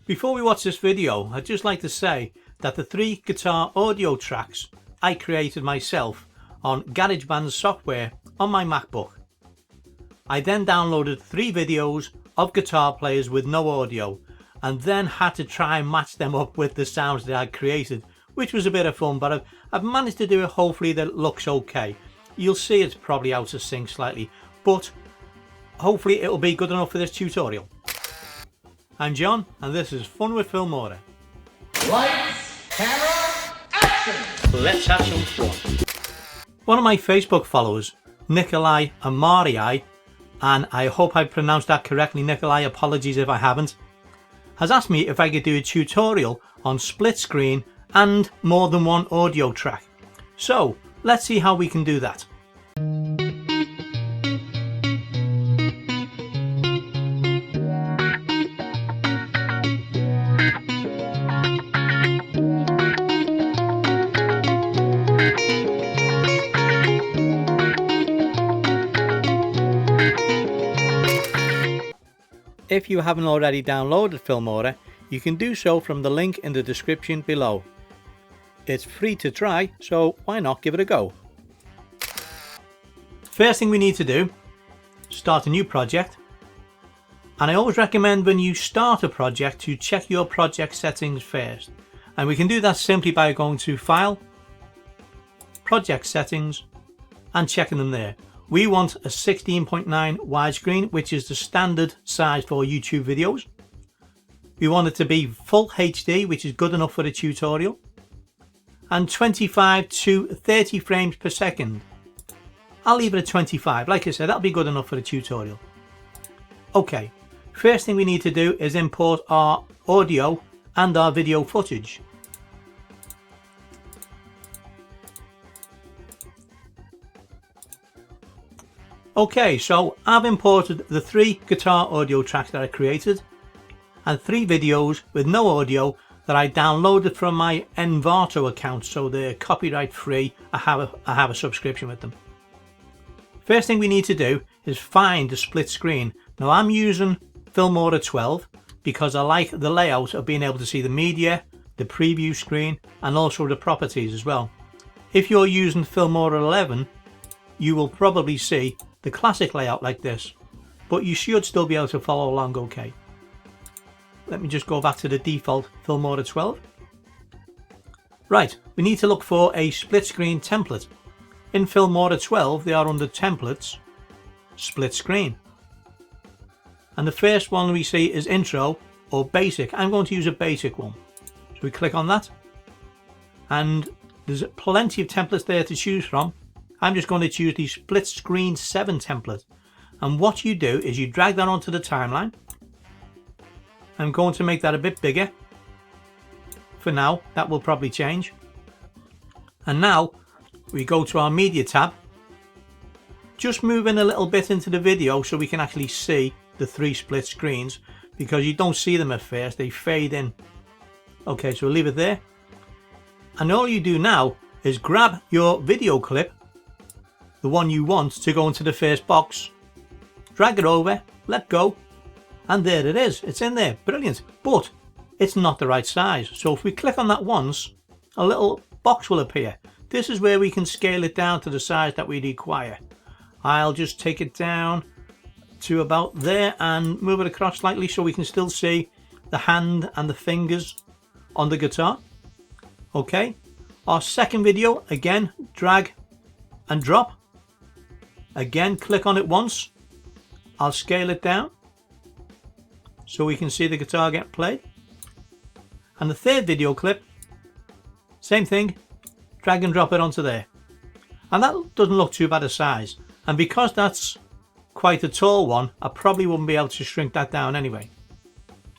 Before we watch this video, I'd just like to say that the 3 guitar audio tracks I created myself on GarageBand software on my MacBook. I then downloaded 3 videos of guitar players with no audio and then had to try and match them up with the sounds that I'd created, which was a bit of fun, but I've managed to do it. Hopefully that it looks okay. You'll see it's probably out of sync slightly, but hopefully it'll be good enough for this tutorial. I'm John and this is Fun with Filmora. Lights, camera, action! Let's have some fun. One of my Facebook followers, Nikolai Amarii, and I hope I pronounced that correctly, Nikolai, apologies if I haven't, has asked me if I could do a tutorial on split screen and more than one audio track. So let's see how we can do that. If you haven't already downloaded Filmora, you can do so from the link in the description below. It's free to try, so why not give it a go? First thing we need to do, start a new project. And I always recommend when you start a project to check your project settings first. And we can do that simply by going to File, Project Settings, and checking them there. We want a 16.9 widescreen, which is the standard size for YouTube videos. We want it to be full HD, which is good enough for the tutorial. And 25 to 30 frames per second. I'll leave it at 25. Like I said, that'll be good enough for the tutorial. Okay, first thing we need to do is import our audio and our video footage. Okay, so I've imported the 3 guitar audio tracks that I created and 3 videos with no audio that I downloaded from my Envato account, so they're copyright free. I have a subscription with them. First thing we need to do is find the split screen. Now I'm using Filmora 12 because I like the layout of being able to see the media, the preview screen and also the properties as well. If you're using Filmora 11, you will probably see the classic layout like this, but you should still be able to follow along okay. Let me just go back to the default Filmora 12. Right, we need to look for a split screen template. In Filmora 12 they are under templates, split screen. And the first one we see is intro or basic. I'm going to use a basic one. So we click on that and there's plenty of templates there to choose from. I'm just going to choose the split screen 7 template, and what you do is you drag that onto the timeline. I'm going to make that a bit bigger for now, that will probably change. And now we go to our media tab, just move in a little bit into the video so we can actually see the 3 split screens, because you don't see them at first, they fade in. Okay, so we'll leave it there, and all you do now is grab your video clip, the one you want to go into the first box, drag it over, let go, and there it is. It's in there, brilliant, but it's not the right size. So if we click on that once, a little box will appear. This is where we can scale it down to the size that we require. I'll just take it down to about there and move it across slightly so we can still see the hand and the fingers on the guitar. Okay, our second video, again, drag and drop. Again, click on it once. I'll scale it down so we can see the guitar get played. And the third video clip, same thing, drag and drop it onto there. And that doesn't look too bad a size. And because that's quite a tall one, I probably wouldn't be able to shrink that down anyway.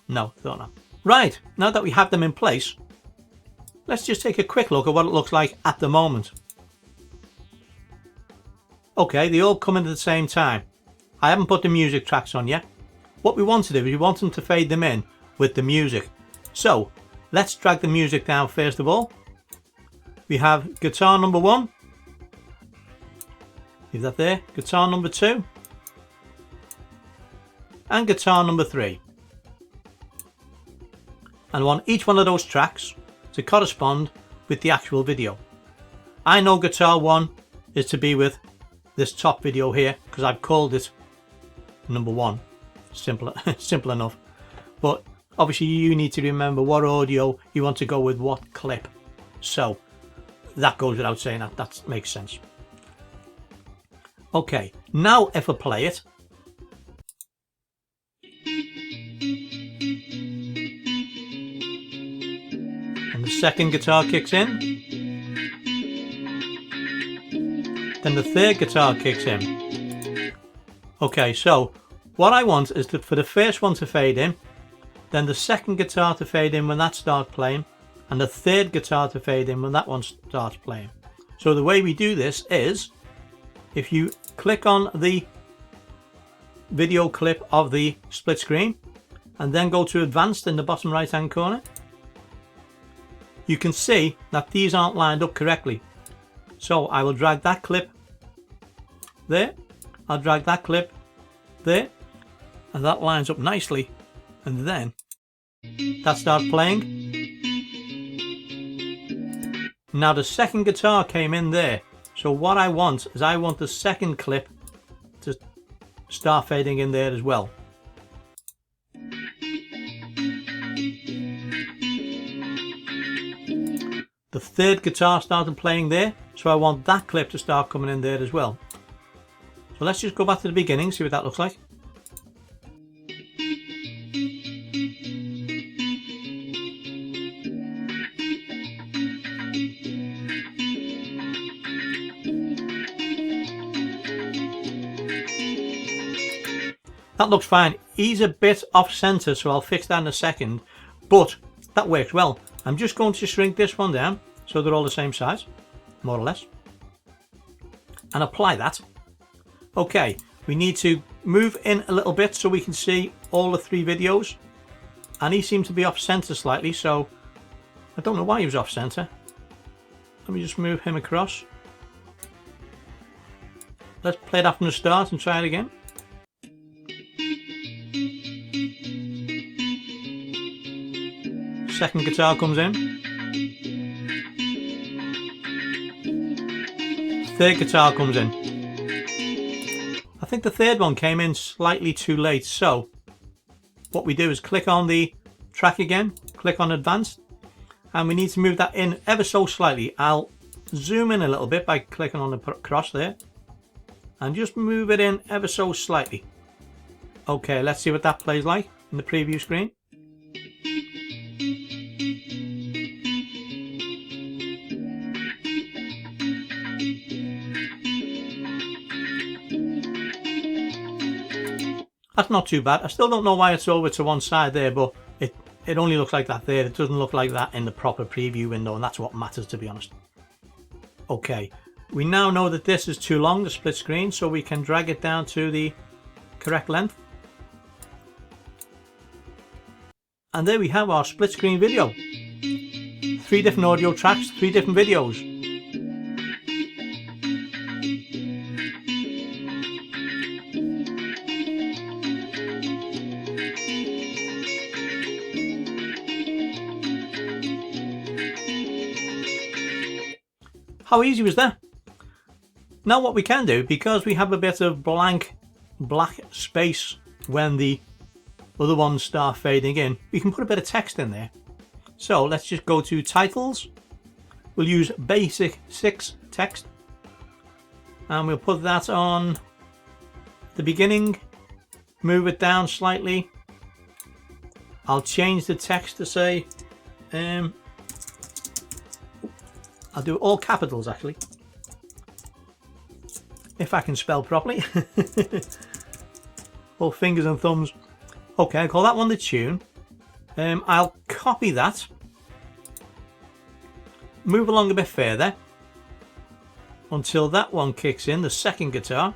No, thought not. Right, now that we have them in place, let's just take a quick look at what it looks like at the moment. Okay, they all come in at the same time. I haven't put the music tracks on yet. What we want to do is we want them to fade them in with the music. So let's drag the music down first of all. We have guitar number 1. Leave that there. Guitar number 2. And guitar number 3. and I want each one of those tracks to correspond with the actual video. I know guitar 1 is to be with this top video here because I've called it number 1. Simple enough. But obviously you need to remember what audio you want to go with what clip. So that goes without saying, that makes sense. Okay, now if I play it, and the second guitar kicks in, then the third guitar kicks in. Okay, so what I want is for the first one to fade in, then the second guitar to fade in when that starts playing, and the third guitar to fade in when that one starts playing. So the way we do this is, if you click on the video clip of the split screen and then go to advanced in the bottom right hand corner, you can see that these aren't lined up correctly. So I will drag that clip there, I'll drag that clip there, and that lines up nicely, and then that starts playing. Now the second guitar came in there, so what I want is I want the second clip to start fading in there as well. The third guitar started playing there, so I want that clip to start coming in there as well. So let's just go back to the beginning, see what that looks like. That looks fine. He's a bit off center, so I'll fix that in a second, but that works well. I'm just going to shrink this one down so they're all the same size, more or less, and apply that. Okay, we need to move in a little bit so we can see all the 3 videos, and he seemed to be off center slightly, so I don't know why he was off center. Let me just move him across. Let's play that from the start and try it again. Second guitar comes in, third guitar comes in. I think the third one came in slightly too late, so what we do is click on the track again, click on advanced, and we need to move that in ever so slightly. I'll zoom in a little bit by clicking on the cross there and just move it in ever so slightly. Okay, let's see what that plays like in the preview screen. That's not too bad. I still don't know why it's over to one side there, but it only looks like that there. It doesn't look like that in the proper preview window, and that's what matters, to be honest. Okay, we now know that this is too long, the split screen, so we can drag it down to the correct length. And there we have our split screen video. 3 different audio tracks, 3 different videos. How easy was that? Now what we can do, because we have a bit of black space when the other ones start fading in, we can put a bit of text in there. So let's just go to titles. We'll use basic 6 text, and we'll put that on the beginning, move it down slightly. I'll change the text to say, I'll do all capitals actually, if I can spell properly. All fingers and thumbs. Okay, I'll call that one the tune. I'll copy that, move along a bit further until that one kicks in, the second guitar.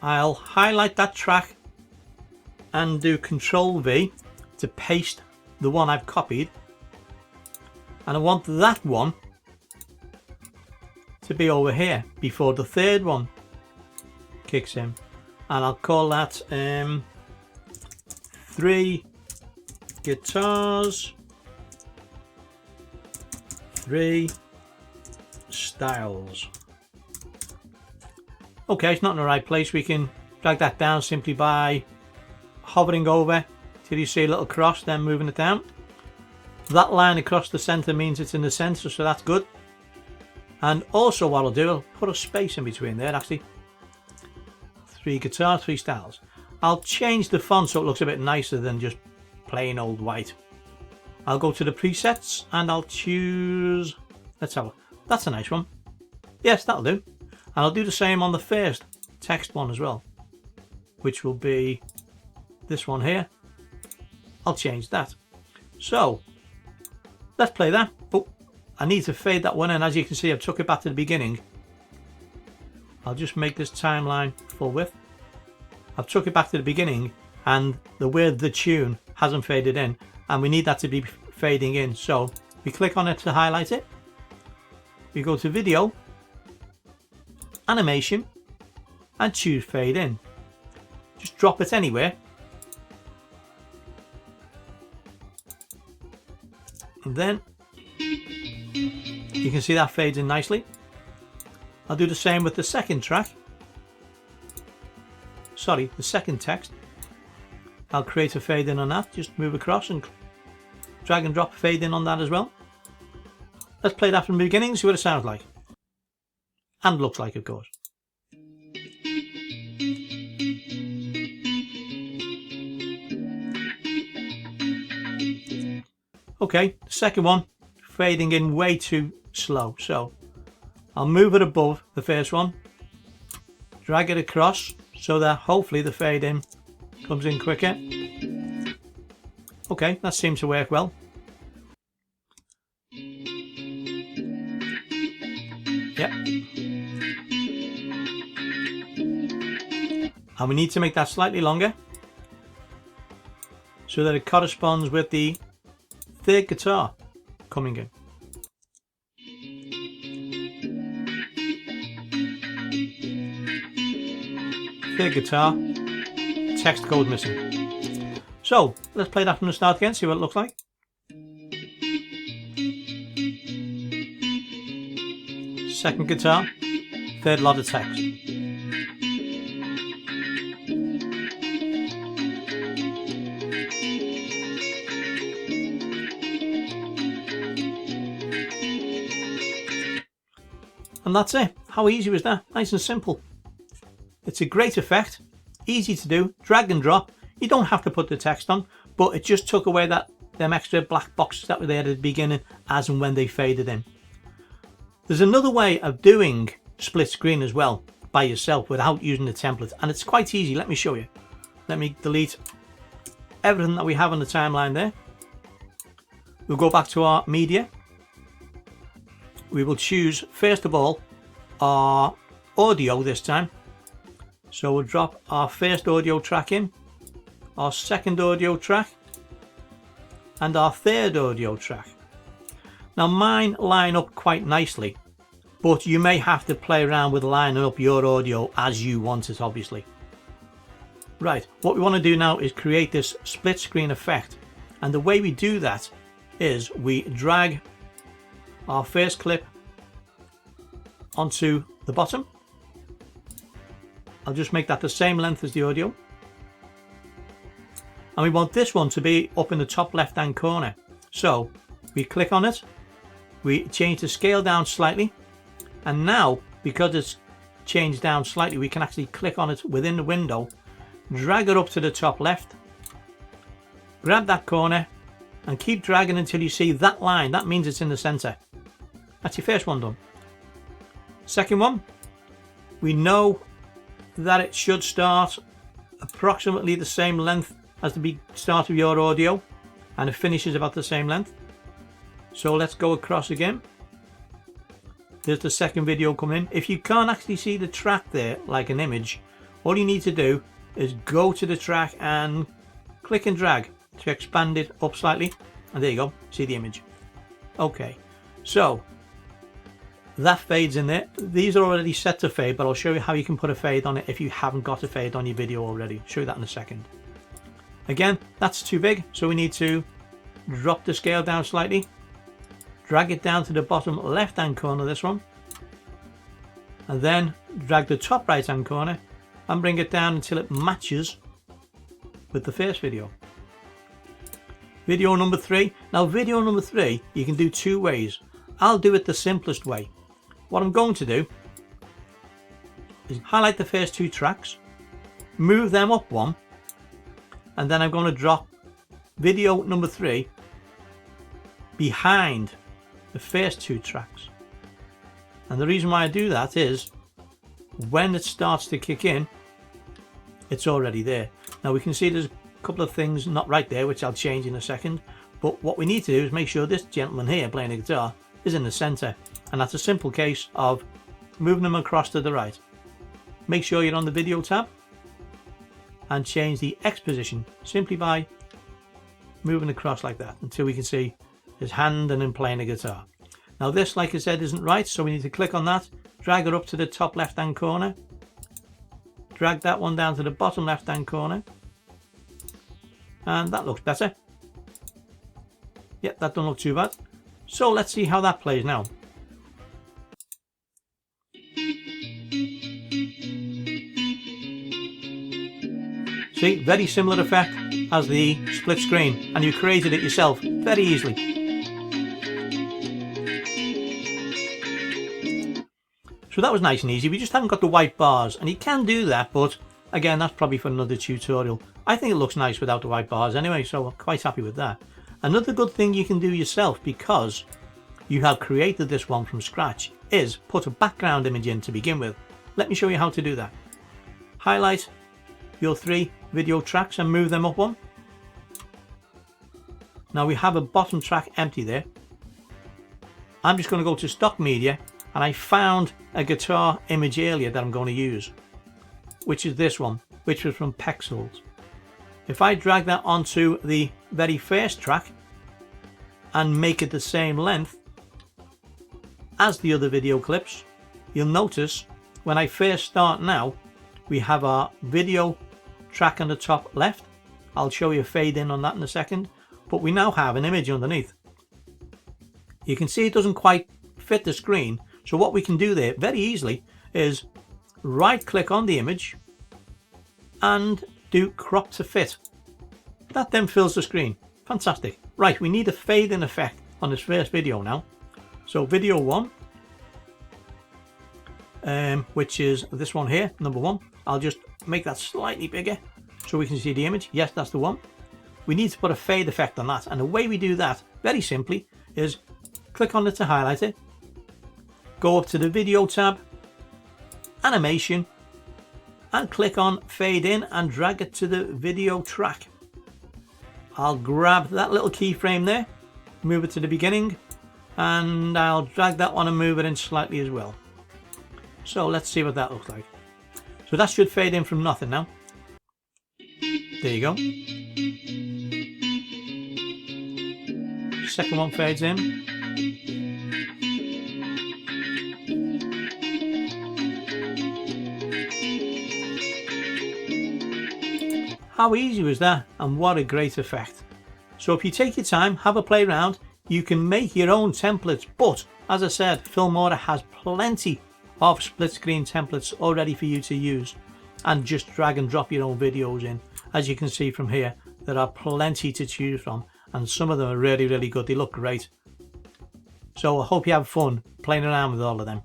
I'll highlight that track and do Control V to paste the one I've copied. And I want that one to be over here before the third one kicks in, and I'll call that 3 guitars, 3 styles. Okay, it's not in the right place. We can drag that down simply by hovering over till you see a little cross, then moving it down. That line across the center means it's in the center, so that's good. And also what I'll do, I'll put a space in between there actually. 3 guitars, 3 styles. I'll change the font so it looks a bit nicer than just plain old white. I'll go to the presets and I'll choose, let's have a, that's a nice one. Yes, that'll do. And I'll do the same on the first text one as well, which will be this one here. I'll change that. So let's play that. Oh, I need to fade that one in. As you can see, I've took it back to the beginning. I'll just make this timeline full width. I've took it back to the beginning and the word the tune hasn't faded in, and we need that to be fading in. So we click on it to highlight it. We go to video, animation, and choose fade in. Just drop it anywhere. And then you can see that fades in nicely. I'll do the same with the second track. Sorry, the second text. I'll create a fade in on that. Just move across and drag and drop fade in on that as well. Let's play that from the beginning, see what it sounds like. And looks like, of course. Okay, the second one, fading in way too slow. So I'll move it above the first one, drag it across so that hopefully the fade in comes in quicker. Okay, that seems to work well. Yep. And we need to make that slightly longer so that it corresponds with the third guitar coming in. Third guitar, text code missing. So let's play that from the start again, see what it looks like. Second guitar, third lot of text. And that's it. How easy was that? Nice and simple. It's a great effect, easy to do, drag and drop. You don't have to put the text on, but it just took away them extra black boxes that were there at the beginning as and when they faded in. There's another way of doing split screen as well by yourself without using the template, and it's quite easy. Let me show you. Let me delete everything that we have on the timeline there. We'll go back to our media. We will choose first of all our audio this time. So we'll drop our first audio track in, our second audio track, and our third audio track. Now mine line up quite nicely, but you may have to play around with lining up your audio as you want it, obviously. Right, what we want to do now is create this split screen effect, and the way we do that is we drag our first clip onto the bottom. I'll just make that the same length as the audio. And we want this one to be up in the top left hand corner. So we click on it, we change the scale down slightly, and now because it's changed down slightly we can actually click on it within the window, drag it up to the top left, grab that corner and keep dragging until you see that line. That means it's in the center. That's your first one done. Second one, we know that it should start approximately the same length as the start of your audio, and it finishes about the same length. So let's go across again. There's the second video coming in. If you can't actually see the track there like an image, all you need to do is go to the track and click and drag to expand it up slightly, and there you go, see the image. Okay, so that fades in there. These are already set to fade, but I'll show you how you can put a fade on it if you haven't got a fade on your video already. I'll show you that in a second. Again, that's too big, so we need to drop the scale down slightly, drag it down to the bottom left hand corner of this one, and then drag the top right hand corner and bring it down until it matches with the first video. Video number 3. Now video number 3 you can do two ways. I'll do it the simplest way. What I'm going to do is highlight the first 2 tracks, move them up one, and then I'm going to drop video number 3 behind the first 2 tracks. And the reason why I do that is when it starts to kick in, it's already there. Now we can see there's a couple of things not right there, which I'll change in a second, but what we need to do is make sure this gentleman here playing the guitar is in the center, and that's a simple case of moving them across to the right. Make sure you're on the video tab and change the X position simply by moving across like that until we can see his hand and him playing the guitar. Now this, like I said, isn't right, so we need to click on that, drag it up to the top left hand corner, drag that one down to the bottom left hand corner, and that looks better. Yep, that doesn't look too bad. So let's see how that plays now. See, very similar effect as the split screen, and you created it yourself very easily. So that was nice and easy. We just haven't got the white bars, and you can do that, but again, that's probably for another tutorial. I think it looks nice without the white bars anyway, so I'm quite happy with that. Another good thing you can do yourself, because you have created this one from scratch, is put a background image in to begin with. Let me show you how to do that. Highlight your 3 video tracks and move them up one. Now we have a bottom track empty there. I'm just going to go to stock media, and I found a guitar image earlier that I'm going to use, which is this one, which was from Pexels. If I drag that onto the very first track and make it the same length as the other video clips, you'll notice when I first start now, we have our video track on the top left. I'll show you a fade in on that in a second, but we now have an image underneath. You can see it doesn't quite fit the screen, so what we can do there very easily is right click on the image and do crop to fit. That then fills the screen. Fantastic. Right, we need a fade in effect on this first video now. So video 1, which is this one here, number 1. I'll just make that slightly bigger so we can see the image. Yes, that's the one. We need to put a fade effect on that, and the way we do that very simply is click on it to highlight it, go up to the video tab, animation, and click on fade in and drag it to the video track. I'll grab that little keyframe there, move it to the beginning, and I'll drag that one and move it in slightly as well. So let's see what that looks like. So that should fade in from nothing now. There you go. Second one fades in. How easy was that, and what a great effect. So if you take your time, have a play around, you can make your own templates, but as I said, Filmora has plenty of split screen templates already for you to use, and just drag and drop your own videos in. As you can see from here, there are plenty to choose from, and some of them are really, really good. They look great. So I hope you have fun playing around with all of them.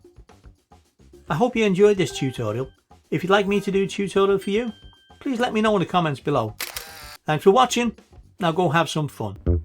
I hope you enjoyed this tutorial. If you'd like me to do a tutorial for you, please let me know in the comments below. Thanks for watching. Now go have some fun.